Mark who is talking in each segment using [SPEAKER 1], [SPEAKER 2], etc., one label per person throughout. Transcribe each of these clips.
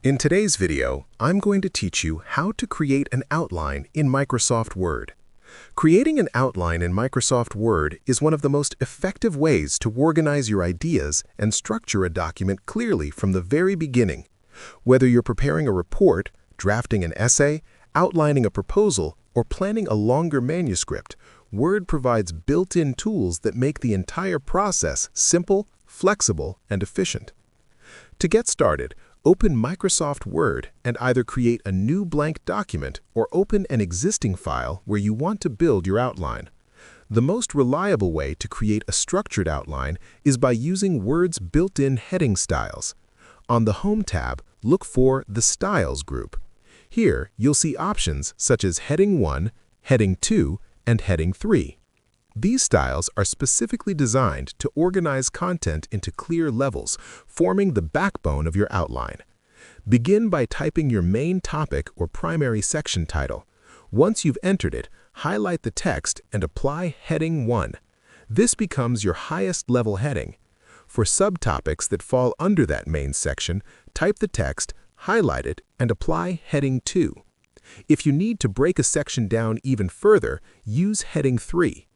[SPEAKER 1] In today's video, I'm going to teach you how to create an outline in Microsoft Word. Creating an outline in Microsoft Word is one of the most effective ways to organize your ideas and structure a document clearly from the very beginning. Whether you're preparing a report, drafting an essay, outlining a proposal, or planning a longer manuscript, Word provides built-in tools that make the entire process simple, flexible, and efficient. To get started, open Microsoft Word and either create a new blank document or open an existing file where you want to build your outline. The most reliable way to create a structured outline is by using Word's built-in heading styles. On the Home tab, look for the Styles group. Here, you'll see options such as Heading 1, Heading 2, and Heading 3. These styles are specifically designed to organize content into clear levels, forming the backbone of your outline. Begin by typing your main topic or primary section title. Once you've entered it, highlight the text and apply Heading 1. This becomes your highest level heading. For subtopics that fall under that main section, type the text, highlight it, and apply Heading 2. If you need to break a section down even further, use Heading 3.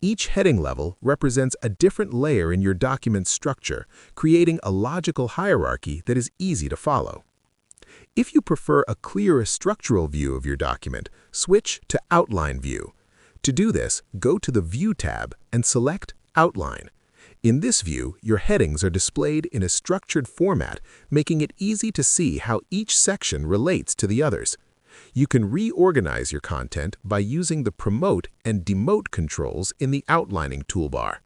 [SPEAKER 1] Each heading level represents a different layer in your document's structure, creating a logical hierarchy that is easy to follow. If you prefer a clearer structural view of your document, switch to Outline View. To do this, go to the View tab and select Outline. In this view, your headings are displayed in a structured format, making it easy to see how each section relates to the others. You can reorganize your content by using the Promote and Demote controls in the Outlining toolbar.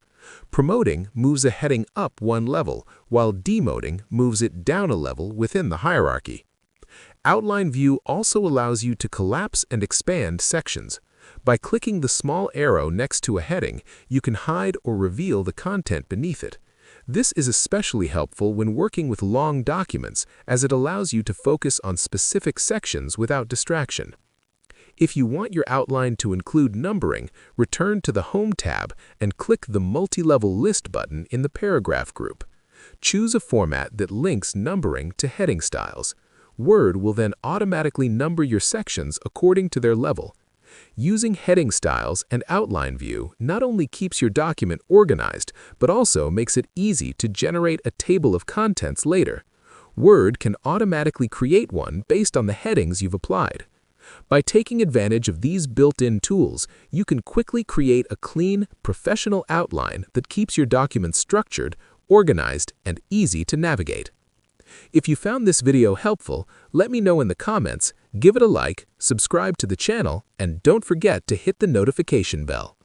[SPEAKER 1] Promoting moves a heading up one level, while demoting moves it down a level within the hierarchy. Outline View also allows you to collapse and expand sections. By clicking the small arrow next to a heading, you can hide or reveal the content beneath it. This is especially helpful when working with long documents, as it allows you to focus on specific sections without distraction. If you want your outline to include numbering, return to the Home tab and click the Multi-Level List button in the Paragraph group. Choose a format that links numbering to heading styles. Word will then automatically number your sections according to their level. Using heading styles and Outline View not only keeps your document organized, but also makes it easy to generate a table of contents later. Word can automatically create one based on the headings you've applied. By taking advantage of these built-in tools, you can quickly create a clean, professional outline that keeps your document structured, organized, and easy to navigate. If you found this video helpful, let me know in the comments, give it a like, subscribe to the channel, and don't forget to hit the notification bell.